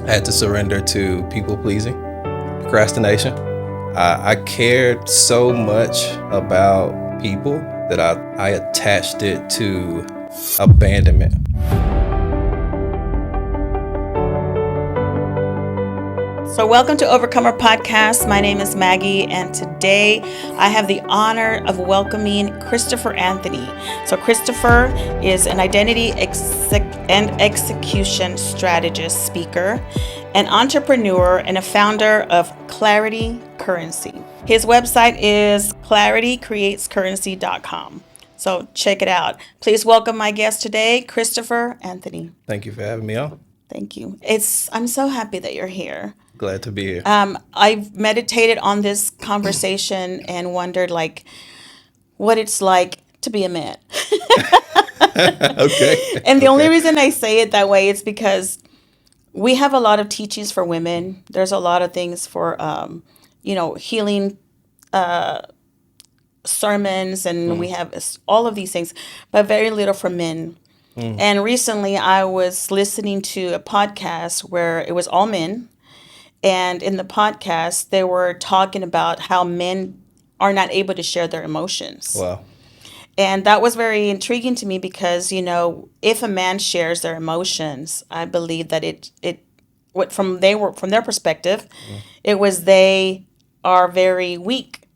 I had to surrender to people pleasing, procrastination. I cared so much about people that I attached it to abandonment. So welcome to Overcomer Podcast. My name is Maggie, and today I have the honor of welcoming Christopher Anthony. So Christopher is an identity and execution strategist, speaker, an entrepreneur, and a founder of Clarity Currency. His website is claritycreatescurrency.com. So check it out. Please welcome my guest today, Christopher Anthony. Thank you for having me on. Thank you. I'm so happy that you're here. Glad to be here. I've meditated on this conversation and wondered, what it's like to be a man. Okay. And the only reason I say it that way is because we have a lot of teachings for women. There's a lot of things for, healing sermons, and we have all of these things, but very little for men. And recently I was listening to a podcast where it was all men. And in the podcast, they were talking about how men are not able to share their emotions. Wow. And that was very intriguing to me because, if a man shares their emotions, I believe that from their perspective, it was they are very weak.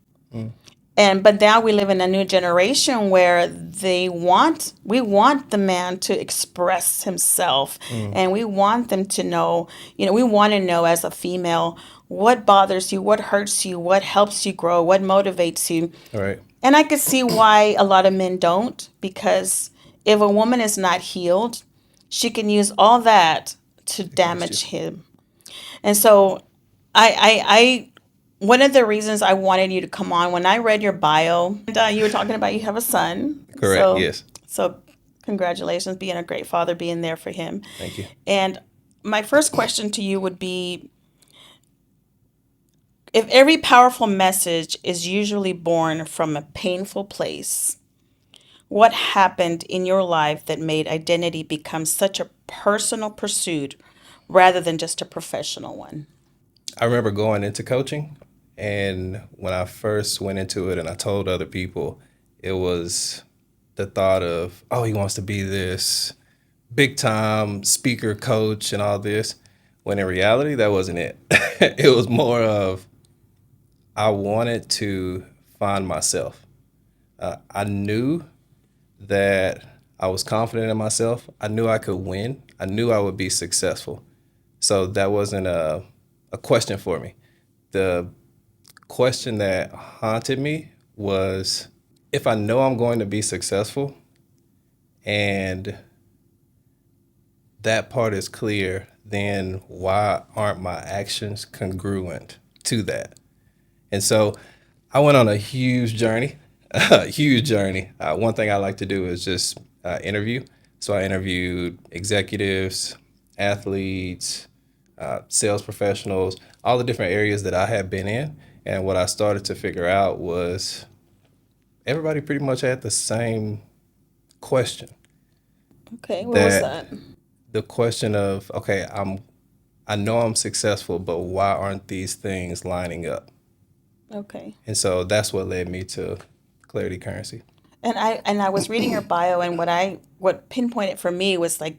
But now we live in a new generation where we want the man to express himself, and we want them to know, we want to know as a female what bothers you, what hurts you, what helps you grow, what motivates you. All right. And I could see why a lot of men don't, because if a woman is not healed, she can use all that to damage him. And so I one of the reasons I wanted you to come on, when I read your bio, and, you were talking about you have a son. Correct, So, yes. So congratulations, being a great father, being there for him. Thank you. And my first question to you would be, if every powerful message is usually born from a painful place, what happened in your life that made identity become such a personal pursuit rather than just a professional one? I remember going into coaching, and when I first went into it and I told other people, it was the thought of, oh, he wants to be this big time speaker, coach, and all this, when in reality, that wasn't it. It was more of, I wanted to find myself. I knew that I was confident in myself. I knew I could win. I knew I would be successful. So that wasn't a question for me. The question that haunted me was, if I know I'm going to be successful and that part is clear, then why aren't my actions congruent to that? And so I went on a huge journey, One thing I like to do is just interview. So I interviewed executives, athletes, sales professionals, all the different areas that I had been in. And what I started to figure out was everybody pretty much had the same question. Okay, what was that? The question of, okay, I know I'm successful, but why aren't these things lining up? Okay. And so that's what led me to Clarity Currency. And I was reading your bio, and what pinpointed for me was like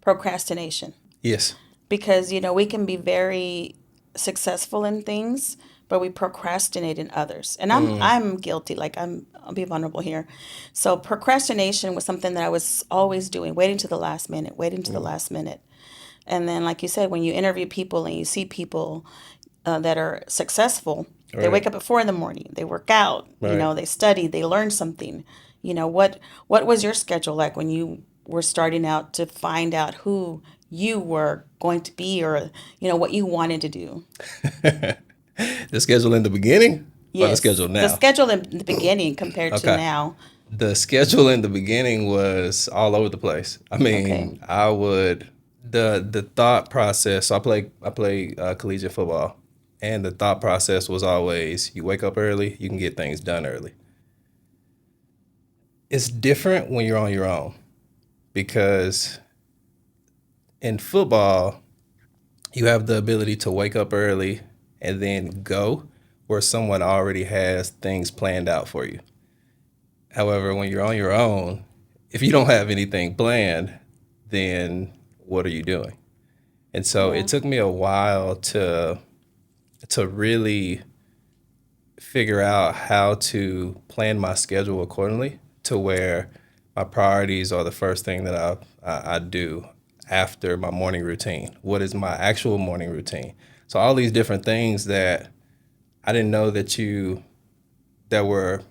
procrastination. Yes. Because we can be very successful in things, but we procrastinate in others. And I'm guilty. I'll be vulnerable here. So procrastination was something that I was always doing, waiting to the last minute. And then, like you said, when you interview people and you see people that are successful, they Right. wake up at 4 a.m. They work out. Right. They study. They learn something. What was your schedule like when you were starting out to find out who you were going to be, or what you wanted to do? The schedule in the beginning? Or the Yes. schedule now? The schedule in the beginning compared to Okay. now. The schedule in the beginning was all over the place. I mean, Okay. the thought process. So I play collegiate football, and the thought process was always, you wake up early, you can get things done early. It's different when you're on your own, because in football, you have the ability to wake up early and then go where someone already has things planned out for you. However, when you're on your own, if you don't have anything planned, then what are you doing? And so Yeah. it took me a while to really figure out how to plan my schedule accordingly to where my priorities are the first thing that I do after my morning routine. What is my actual morning routine? So all these different things that I didn't know that were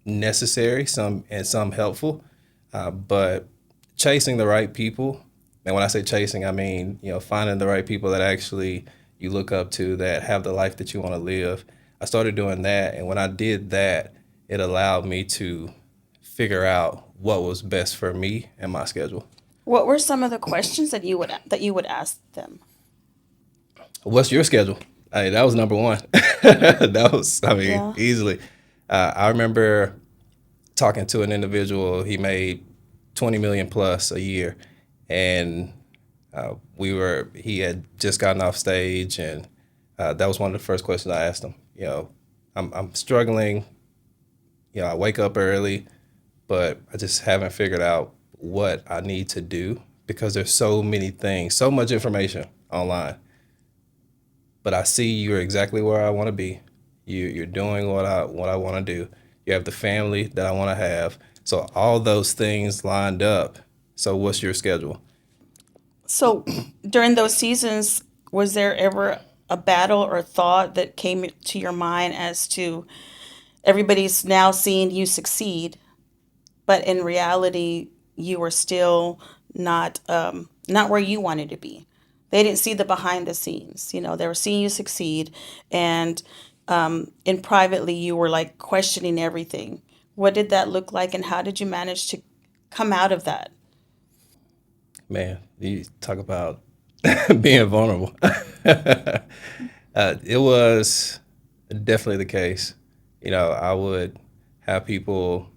necessary, some and some helpful, but chasing the right people. And when I say chasing, I mean finding the right people that actually you look up to that have the life that you want to live. I started doing that, and when I did that, it allowed me to figure out what was best for me and my schedule. What were some of the questions that you would ask them? What's your schedule? I mean, that was number one. That was, I mean, Yeah. easily. I remember talking to an individual. He made 20 million plus a year, and he had just gotten off stage, and that was one of the first questions I asked him. I'm struggling. I wake up early, but I just haven't figured out what I need to do because there's so many things, so much information online. But I see you're exactly where I want to be. You're doing what I want to do. You have the family that I want to have. So all those things lined up. So what's your schedule? So during those seasons, was there ever a battle or thought that came to your mind as to everybody's now seeing you succeed, but in reality, you were still not where you wanted to be. They didn't see the behind the scenes. You know, they were seeing you succeed, and in privately, you were like questioning everything. What did that look like, and how did you manage to come out of that? Man, you talk about being vulnerable. It was definitely the case. I would have people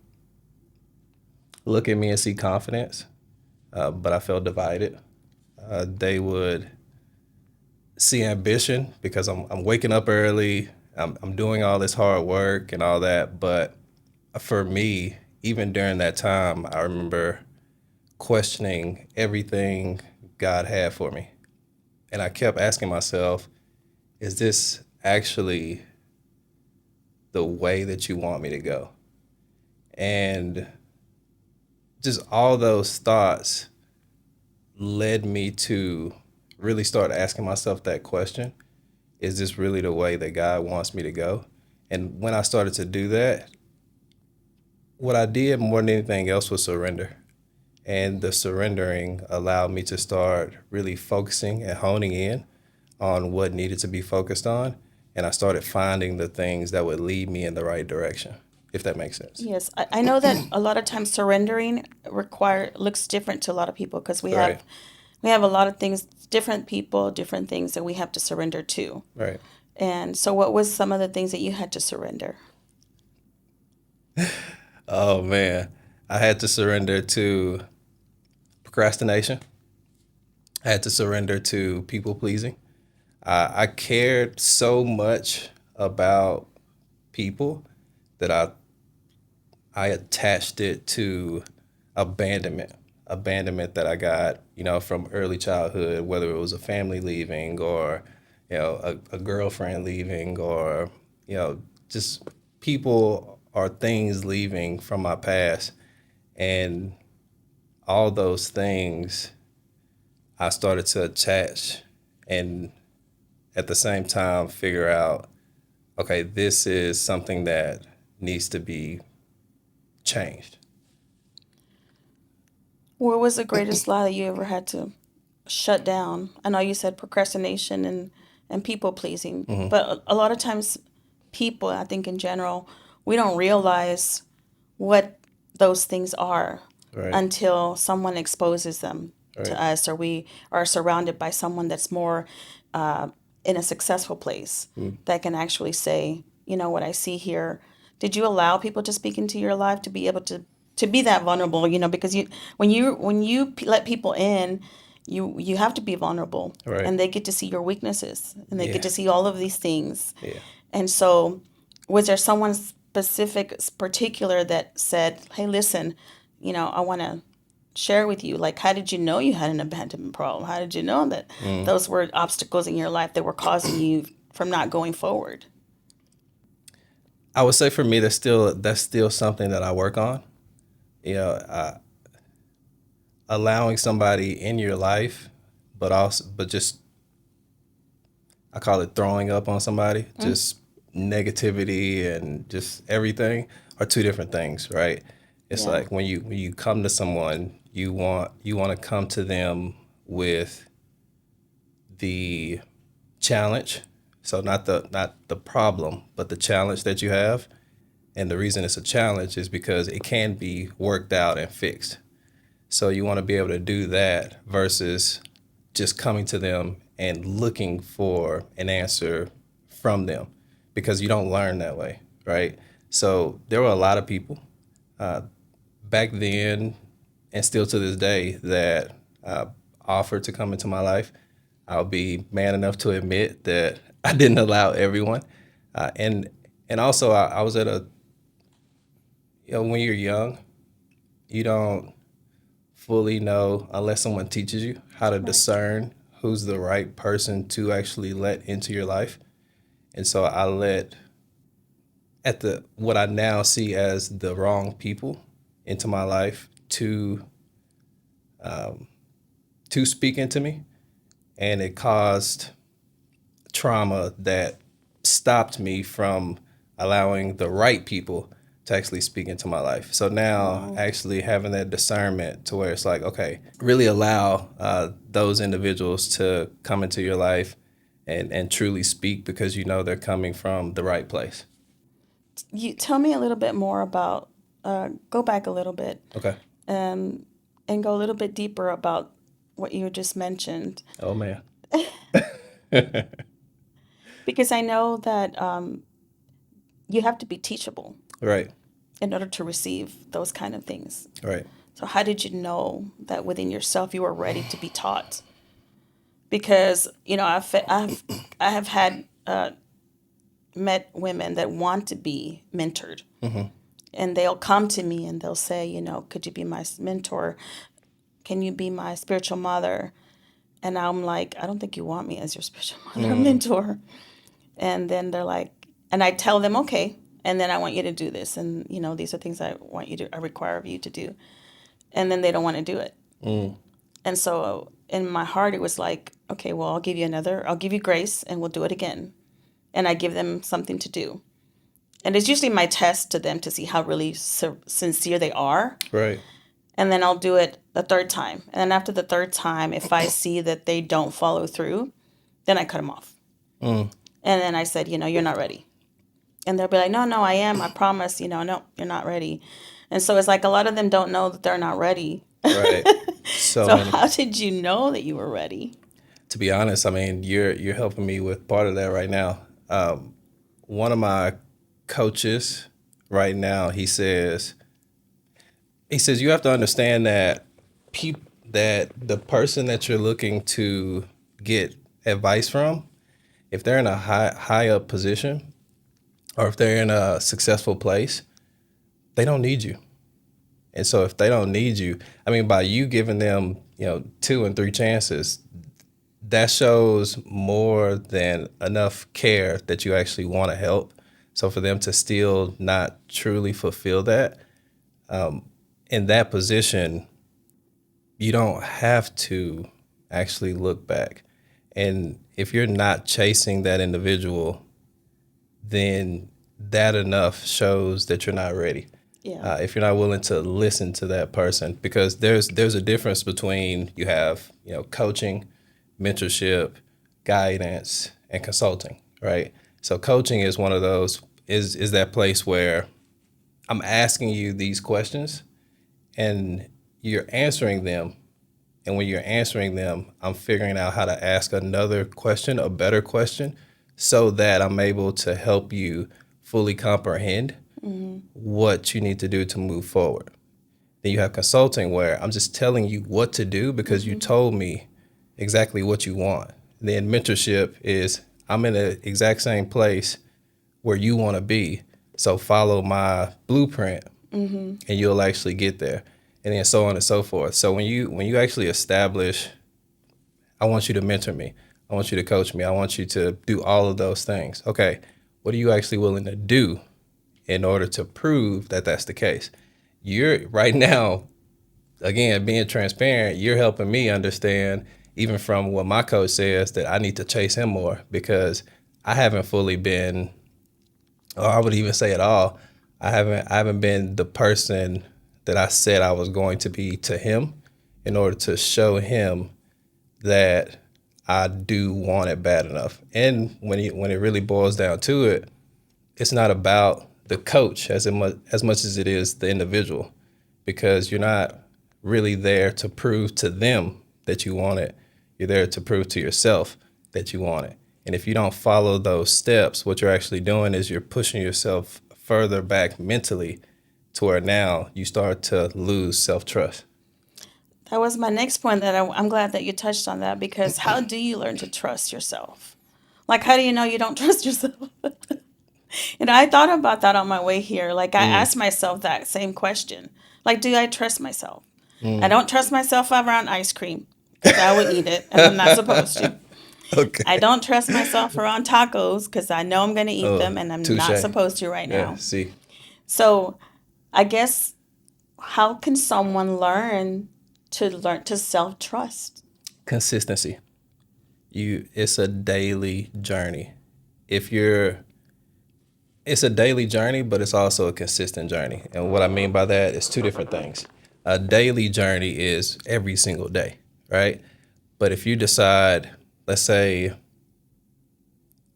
look at me and see confidence, but I felt divided. They would see ambition because I'm waking up early, I'm doing all this hard work and all that. But for me, even during that time, I remember questioning everything God had for me. And I kept asking myself, is this actually the way that you want me to go? And just all those thoughts led me to really start asking myself that question. Is this really the way that God wants me to go? And when I started to do that, what I did more than anything else was surrender. And the surrendering allowed me to start really focusing and honing in on what needed to be focused on. And I started finding the things that would lead me in the right direction, if that makes sense. Yes, I know that a lot of times surrendering require looks different to a lot of people because Right, we have a lot of things, different people, different things that we have to surrender to. right. And so, what was some of the things that you had to surrender? Oh, man. I had to surrender to procrastination. I had to surrender to people pleasing. I cared so much about people that I attached it to abandonment, abandonment that I got, from early childhood, whether it was a family leaving or, a girlfriend leaving or, just people or things leaving from my past. And all those things I started to attach and at the same time figure out, okay, this is something that needs to be changed. What was the greatest lie that you ever had to shut down? I know you said procrastination and people pleasing, Hmm. but a lot of times, people, I think in general, we don't realize what those things are Right, until someone exposes them right. to us, or we are surrounded by someone that's more uh, in a successful place Mm. that can actually say, you know, what I see here. Did you allow people to speak into your life to be able to be that vulnerable? You know, because you let people in, You have to be vulnerable, Right. and they get to see your weaknesses, and they get Yeah. to see all of these things. Yeah. And so, was there someone specific, particular that said, "Hey, listen, I want to share with you. Like, how did you know you had an abandonment problem? How did you know that Mm. those were obstacles in your life that were causing you from not going forward?" I would say for me, that's still something that I work on. You know, allowing somebody in your life, but just I call it throwing up on somebody. Just negativity and just everything are two different things, right? It's Yeah. like when you come to someone, you want to come to them with the challenge. So not the problem, but the challenge that you have. And the reason it's a challenge is because it can be worked out and fixed. So you want to be able to do that versus just coming to them and looking for an answer from them, because you don't learn that way, right? So there were a lot of people back then and still to this day that offered to come into my life. I'll be man enough to admit that I didn't allow everyone. And also I was at a, when you're young, you don't fully know unless someone teaches you how to Right. discern who's the right person to actually let into your life. And so I let at the what I now see as the wrong people into my life to speak into me, and it caused trauma that stopped me from allowing the right people to actually speak into my life. So now Wow. actually having that discernment to where it's like, okay, really allow those individuals to come into your life and truly speak because you know they're coming from the right place. You tell me a little bit more about, go back a little bit, Okay. um, and go a little bit deeper about what you just mentioned. Oh man. Because I know that you have to be teachable Right. in order to receive those kind of things. Right. So, how did you know that within yourself you were ready to be taught? Because, I have had met women that want to be mentored, Hmm. and they'll come to me and they'll say, could you be my mentor? Can you be my spiritual mother? And I'm like, I don't think you want me as your spiritual mother or Mm. mentor. And then they're like, and I tell them, okay, and then I want you to do this. And, these are things I require of you to do. And then they don't want to do it. Mm. And so in my heart, it was like, okay, well, I'll give you grace and we'll do it again. And I give them something to do. And it's usually my test to them to see how really sincere they are. Right. And then I'll do it the third time. And then after the third time, if I see that they don't follow through, then I cut them off. Mm. And then I said, you're not ready. And they'll be like, no, no, I am. I promise, no, you're not ready. And so it's like a lot of them don't know that they're not ready. Right. So So many. how did you know that you were ready? To be honest, I mean, you're helping me with part of that right now. One of my coaches right now, he says you have to understand that that the person that you're looking to get advice from, if they're in a high up position or if they're in a successful place, they don't need you. And so if they don't need you, I mean, by you giving them, two and three chances, that shows more than enough care that you actually want to help. So for them to still not truly fulfill that in that position, you don't have to actually look back. And if you're not chasing that individual, then that enough shows that you're not ready. Yeah. If you're not willing to listen to that person, because there's a difference between you have coaching, mentorship, guidance, and consulting, right? So coaching is one of those is that place where I'm asking you these questions and you're answering them, and when you're answering them, I'm figuring out how to ask another question, a better question, so that I'm able to help you fully comprehend what you need to do to move forward. Then you have consulting where I'm just telling you what to do because you told me exactly what you want. Then mentorship is I'm in the exact same place where you want to be. So follow my blueprint and you'll actually get there. And then so on and so forth. So when you actually establish, I want you to mentor me. I want you to coach me. I want you to do all of those things. Okay, what are you actually willing to do in order to prove that that's the case? You're right now, again, being transparent, you're helping me understand, even from what my coach says, that I need to chase him more because I haven't fully been, or I would even say at all, I haven't been the person that I said I was going to be to him in order to show him that I do want it bad enough. And when it really boils down to it, it's not about the coach as much as it is the individual, because you're not really there to prove to them that you want it. You're there to prove to yourself that you want it. And if you don't follow those steps, what you're actually doing is you're pushing yourself further back mentally to where now you start to lose self-trust. That was my next point that I'm glad that you touched on that because how do you learn to trust yourself? Like, how do you know you don't trust yourself? And I thought about that on my way here. Like, I Mm, asked myself that same question. Like, do I trust myself? I mm. don't trust myself around ice cream because I would eat it and I'm not supposed to. I Okay. don't trust myself around tacos because I know I'm going to eat Oh, them and I'm not touche. supposed to right Yeah, now. see, So, I guess how can someone learn to self trust? consistency. It's a daily journey. If you're It's a daily journey, but it's also a consistent journey. And what I mean by that is two different things. A daily journey is every single day, right? But if you decide, let's say,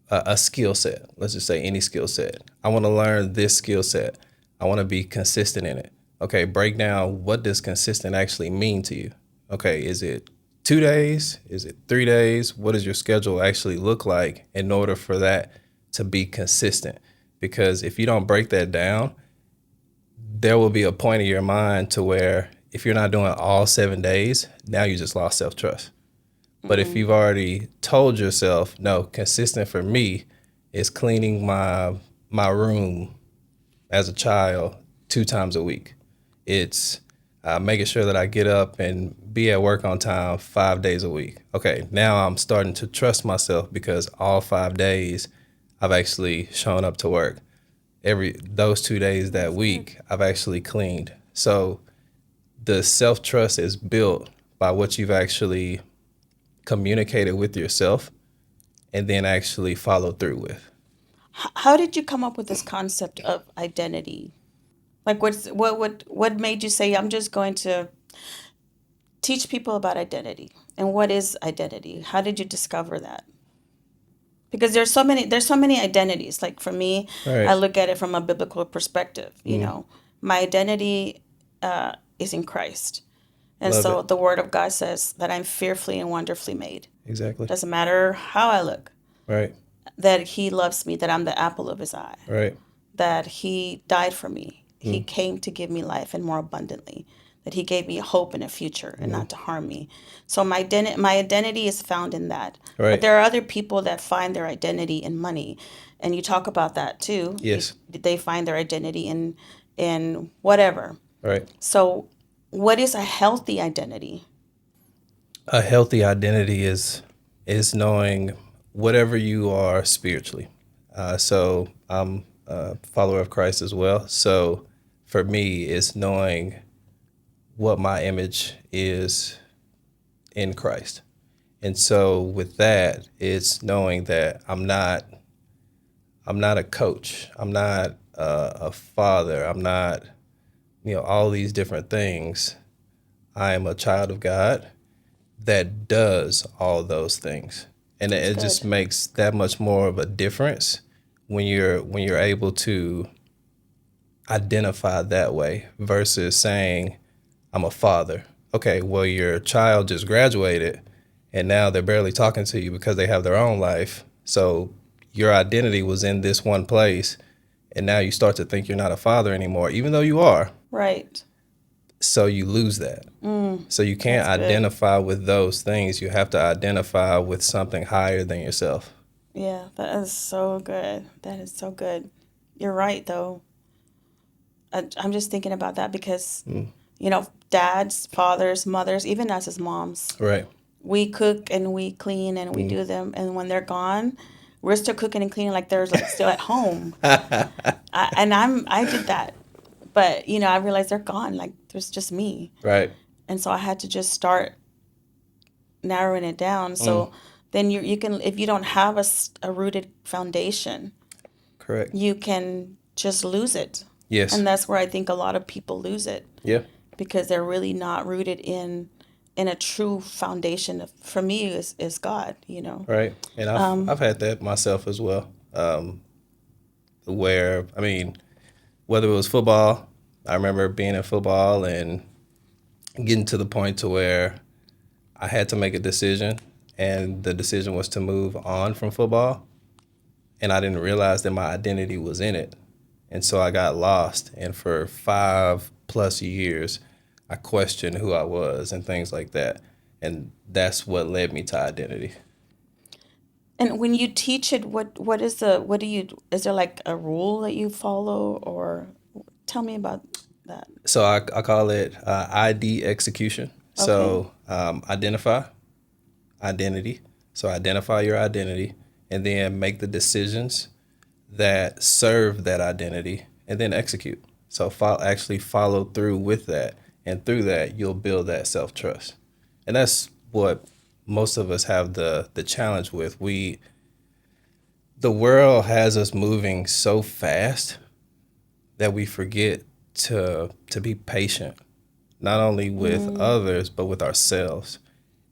a skill set, let's just say any skill set, I want to learn this skill set, I want to be consistent in it. Okay, break down, what does consistent actually mean to you? Okay, is it 2 days? Is it 3 days? What does your schedule actually look like in order for that to be consistent? Because if you don't break that down, there will be a point in your mind to where if you're not doing all 7 days, now you just lost self trust. But if Mm, you've already told yourself, no, consistent for me is cleaning my room as a child 2 times a week. It's making sure that I get up and be at work on time 5 days a week. Okay, now I'm starting to trust myself because all 5 days I've actually shown up to work. Those 2 days that that's good. week I've actually cleaned. So the self trust is built by what you've actually communicated with yourself and then actually follow through with. How did you come up with this concept of identity? Like, what made you say I'm just going to teach people about identity? And what is identity? How did you discover that? Because there's so many identities. Like for me, All I right. look at it from a biblical perspective. Mm, My identity is in Christ, and love so it. the Word of God says that I'm fearfully and wonderfully made. Exactly. Doesn't matter how I look, Right. that He loves me, that I'm the apple of His eye, Right. that He died for me. He Mm, came to give me life and more abundantly. That He gave me hope in a future and mm, not to harm me. So my identity is found in that. But right. there are other people that find their identity in money, and you talk about that too. Yes. They find their identity in whatever. Right. So, what is a healthy identity? A healthy identity is knowing whatever you are spiritually. So I'm a follower of Christ as well. So for me, it's knowing what my image is in Christ. And so with that, it's knowing that I'm not a coach. I'm not a father. I'm not, all these different things. I am a child of God that does all those things. And That's it just good. makes that much more of a difference when you're able to identify that way versus saying I'm a father. Okay, well your child just graduated and now they're barely talking to you because they have their own life. So your identity was in this one place and now you start to think you're not a father anymore even though you are. Right. So you lose that. So you can't That's good. identify with those things. You have to identify with something higher than yourself. Yeah, that is so good. That is so good. You're right, though. I'm just thinking about that because, Mm. dads, fathers, mothers, even us as moms, Right. we cook and we clean and we Mm. do them. And when they're gone, we're still cooking and cleaning like they're like still at home. I did that, but I realized they're gone. Like there's just me, Right. and so I had to just start narrowing it down. Mm. So then you can, if you don't have a rooted foundation, Correct. you can just lose it. Yes. And that's where I think a lot of people lose it Yeah. because they're really not rooted in a true foundation of, for me is God. Right. And I've had that myself as well. Where I mean, whether it was football, I remember being in football and getting to the point to where I had to make a decision, and the decision was to move on from football, and I didn't realize that my identity was in it, and so I got lost. And for 5+ years, I questioned who I was and things like that, and that's what led me to identity. And when you teach it, what do you, is there like a rule that you follow, or tell me about that? So I call it ID execution. Okay. So identify, identity. So identify your identity, and then make the decisions that serve that identity, and then execute. So actually follow through with that, and through that you'll build that self trust, and that's what most of us have the challenge with. The world has us moving so fast that we forget to be patient, not only with Mm, others but with ourselves.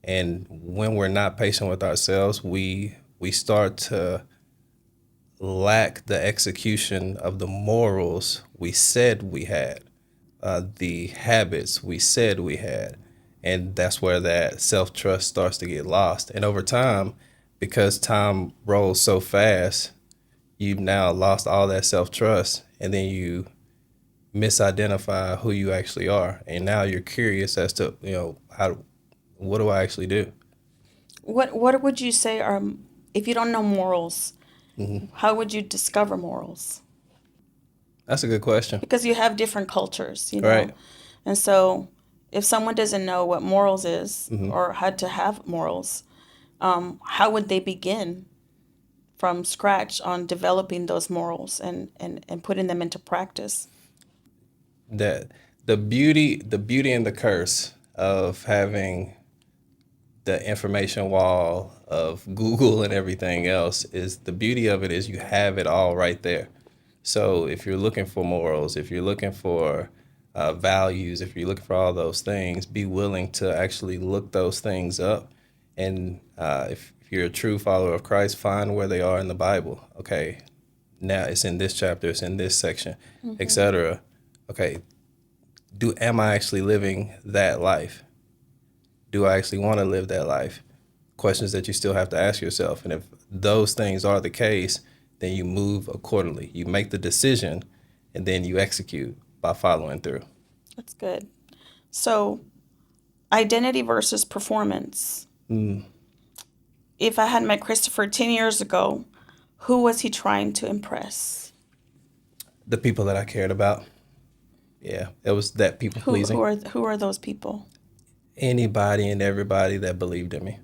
And when we're not patient with ourselves, we start to lack the execution of the morals we said we had, the habits we said we had. And that's where that self trust starts to get lost. And over time, because time rolls so fast, you've now lost all that self trust. And then you misidentify who you actually are. And now you're curious as to, what do I actually do? what would you say are, if you don't know morals, Hmm. how would you discover morals? That's a good question. Because you have different cultures. Right. And so if someone doesn't know what morals is Hmm. or how to have morals, how would they begin from scratch on developing those morals and putting them into practice? That the beauty and the curse of having the information wall of Google and everything else is, the beauty of it is you have it all right there. So if you're looking for morals, if you're looking for values, if you're looking for all those things, be willing to actually look those things up. And if you're a true follower of Christ, find where they are in the Bible. Okay, now it's in this chapter, it's in this section, Hmm. etc. Okay, am I actually living that life? Do I actually want to live that life? Questions that you still have to ask yourself. And if those things are the case, then you move accordingly. You make the decision, and then you execute by following through. That's good. So, identity versus performance. Mm, If I had met Christopher 10 years ago, who was he trying to impress? the people that I cared about, yeah, it was that people pleasing. Who are those people? Anybody and everybody that believed in me.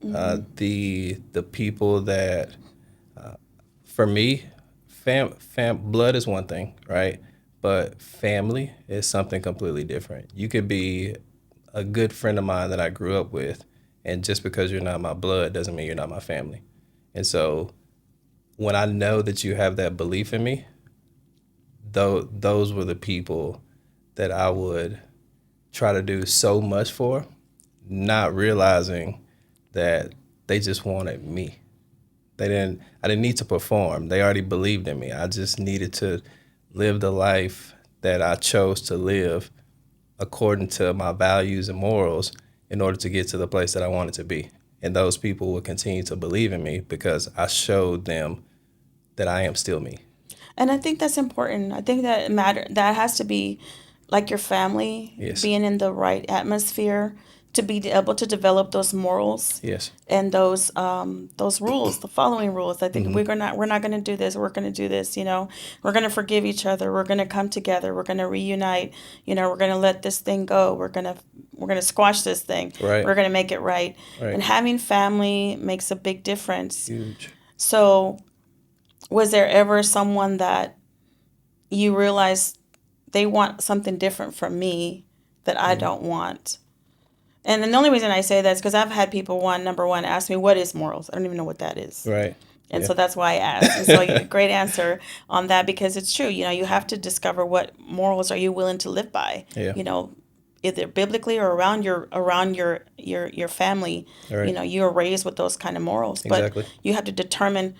Hmm. The people that, for me, blood is one thing, right? But family is something completely different. You could be a good friend of mine that I grew up with, and just because you're not my blood doesn't mean you're not my family. And so when I know that you have that belief in me, those were the people that I would try to do so much for, not realizing that they just wanted me. I didn't need to perform. They already believed in me. I just needed to live the life that I chose to live according to my values and morals in order to get to the place that I wanted to be. And those people will continue to believe in me because I showed them that I am still me. And I think that's important. I think that matter that has to be like your family, Yes. being in the right atmosphere to be able to develop those morals Yes. and those rules, the following rules. I think Hmm. we're not going to do this. We're going to do this. We're going to forgive each other. We're going to come together. We're going to reunite. We're going to let this thing go. We're going to squash this thing. Right. We're going to make it right. Right. And having family makes a big difference. Huge. So, was there ever someone that you realized they want something different from me that I Mm. don't want? And then the only reason I say that is because I've had people, number one, ask me, what is morals? I don't even know what that is. Right. And Yeah. so that's why I asked. And so great answer on that, because it's true. You have to discover what morals are you willing to live by, Yeah. either biblically or around your family. All right. You are raised with those kind of morals, but Exactly. you have to determine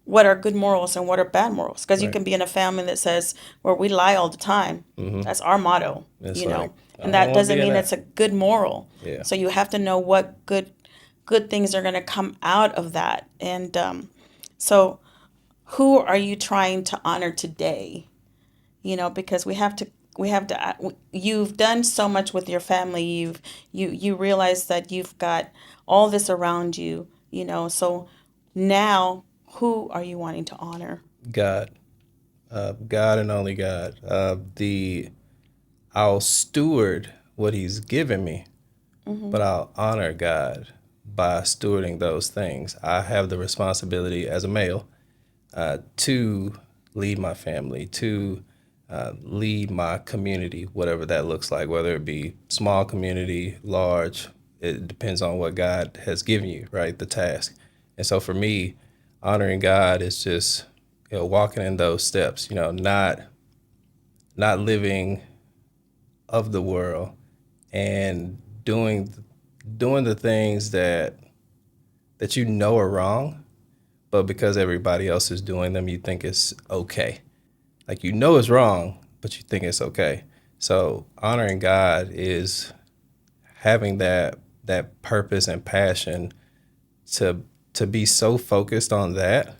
what are good morals and what are bad morals, because you Right. can be in a family that says, well, we lie all the time. Hmm. That's our motto, It's like, I and don't that want to doesn't be in mean that. it's a good moral. Yeah. So you have to know what good things are going to come out of that. And so who are you trying to honor today? Because you've done so much with your family. You realize that you've got all this around you, so now who are you wanting to honor? God. God and only God. I'll steward what He's given me, but I'll honor God by stewarding those things. I have the responsibility as a male to lead my family, to lead my community, whatever that looks like, whether it be small community, large. It depends on what God has given you, right? The task. And so for me, honoring God is just walking in those steps. Not living of the world and doing the things that are wrong, but because everybody else is doing them, you think it's okay. Like it's wrong, but you think it's okay. So honoring God is having that purpose and passion to to be so focused on that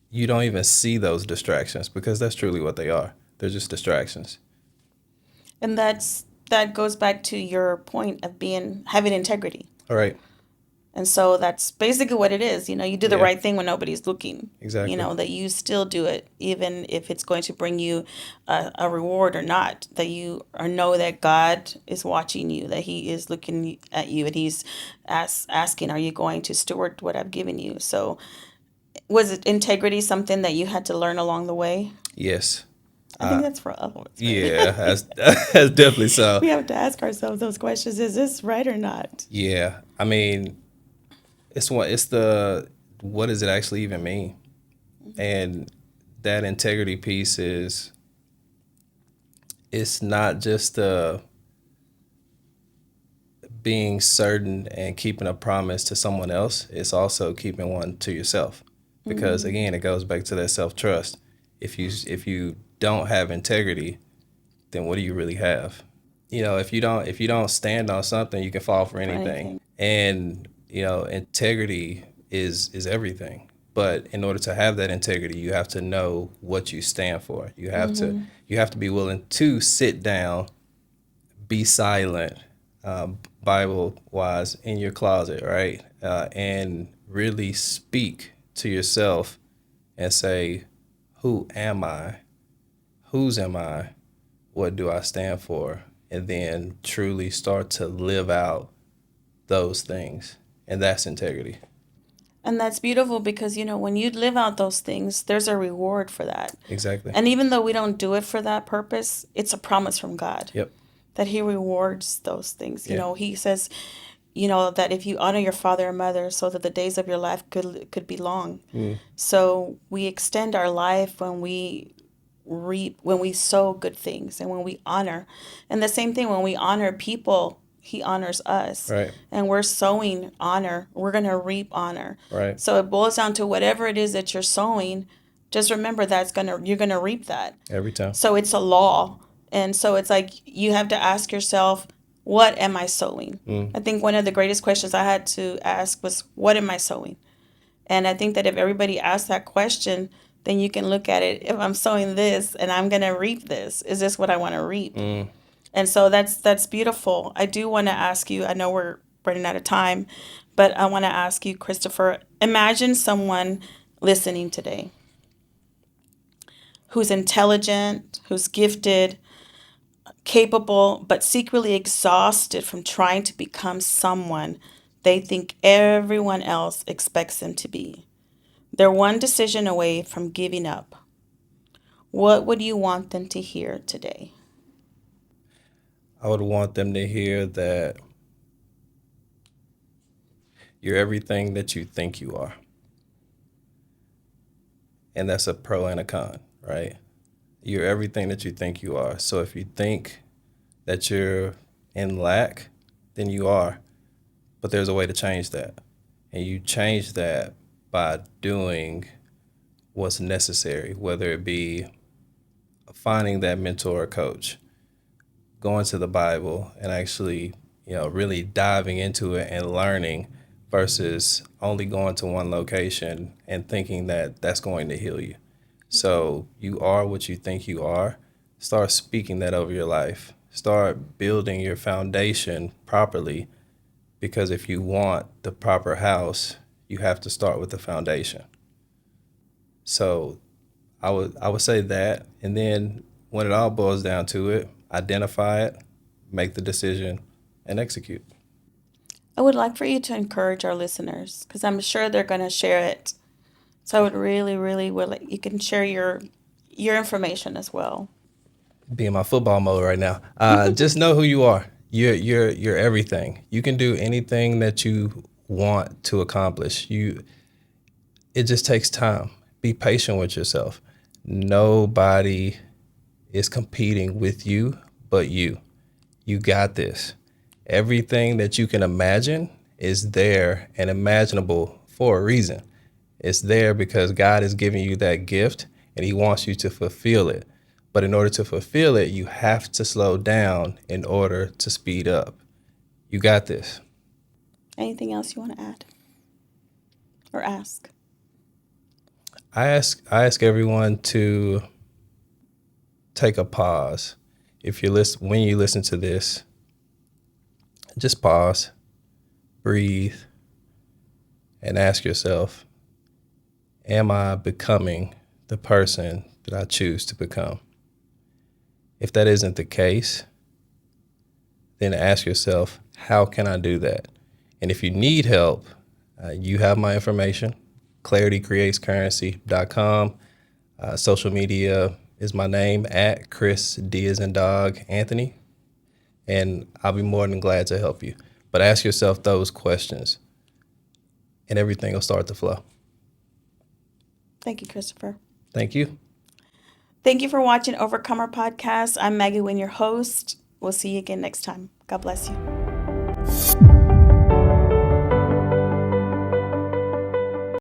you don't even see those distractions, because that's truly what they are. They're just distractions. And that goes back to your point of being having integrity. All right. And so that's basically what it is. You do the Yeah. right thing when nobody's looking. Exactly. That you still do it, even if it's going to bring you a reward or not. That you or know that God is watching you, that He is looking at you, and He's asking, "Are you going to steward what I've given you?" So, was it integrity something that you had to learn along the way? Yes. I think that's for all of us, Yeah, right? that's definitely so. We have to ask ourselves those questions: is this right or not? Yeah. I mean, it's the what does it actually even mean? And that integrity piece is, it's not just being certain and keeping a promise to someone else. It's also keeping one to yourself, because Mm-hmm. again, it goes back to that self trust. If you don't have integrity, then what do you really have? If you don't stand on something, you can fall for For anything. anything. And integrity is everything. But in order to have that integrity, you have to know what you stand for. Mm-hmm. You have to be willing to sit down, be silent, Bible wise, in your closet, right? And really speak to yourself and say, who am I? Whose am I? What do I stand for? And then truly start to live out those things. And that's integrity. And that's beautiful because, when you live out those things, there's a reward for that. Exactly. And even though we don't do it for that purpose, it's a promise from God Yep. that He rewards those things. Yeah. He says, that if you honor your father and mother, so that the days of your life could be long. Mm. So we extend our life when we reap, when we sow good things, and when we honor. And the same thing, when we honor people, He honors us. Right. And we're sowing honor, we're going to reap honor. Right. So it boils down to whatever it is that you're sowing, just remember you're going to reap that. Every time. So it's a law. And so it's like you have to ask yourself, what am I sowing? Mm. I think one of the greatest questions I had to ask was, what am I sowing? And I think that if everybody asked that question, then you can look at it. If I'm sowing this and I'm going to reap this, is this what I want to reap? Mm. And so that's beautiful. I do want to ask you, I know we're running out of time, but I want to ask you, Christopher, imagine someone listening today who's intelligent, who's gifted, capable, but secretly exhausted from trying to become someone they think everyone else expects them to be. They're one decision away from giving up. What would you want them to hear today? I would want them to hear that you're everything that you think you are. And that's a pro and a con, right? You're everything that you think you are. So if you think that you're in lack, then you are. But there's a way to change that. And you change that by doing what's necessary, whether it be finding that mentor or coach, going to the Bible and actually, really diving into it and learning versus only going to one location and thinking that that's going to heal you. So you are what you think you are. Start speaking that over your life. Start building your foundation properly, because if you want the proper house, you have to start with the foundation. So I would say that, and then when it all boils down to it, identify it, make the decision, and execute. I would like for you to encourage our listeners because I'm sure they're going to share it. So I would really, really would like you can share your information as well. Be in my football mode right now. Just know who you are. You're everything. You can do anything that you want to accomplish. It just takes time. Be patient with yourself. Nobody is competing with you but you. You got this. Everything that you can imagine is there and imaginable for a reason. It's there because God is giving you that gift and He wants you to fulfill it. But in order to fulfill it, you have to slow down in order to speed up. You got this. Anything else you want to add or ask? I ask everyone to take a pause. If you listen, when you listen to this, just pause, breathe, and ask yourself, am I becoming the person that I choose to become? If that isn't the case, then ask yourself, how can I do that? And if you need help, you have my information, claritycreatescurrency.com. Social media is my name, at Chris D as in dog Anthony, and I'll be more than glad to help you. But ask yourself those questions, and everything will start to flow. Thank you, Christopher. Thank you. Thank you for watching Overcomer Podcast. I'm Maggie Wynn, your host. We'll see you again next time. God bless you.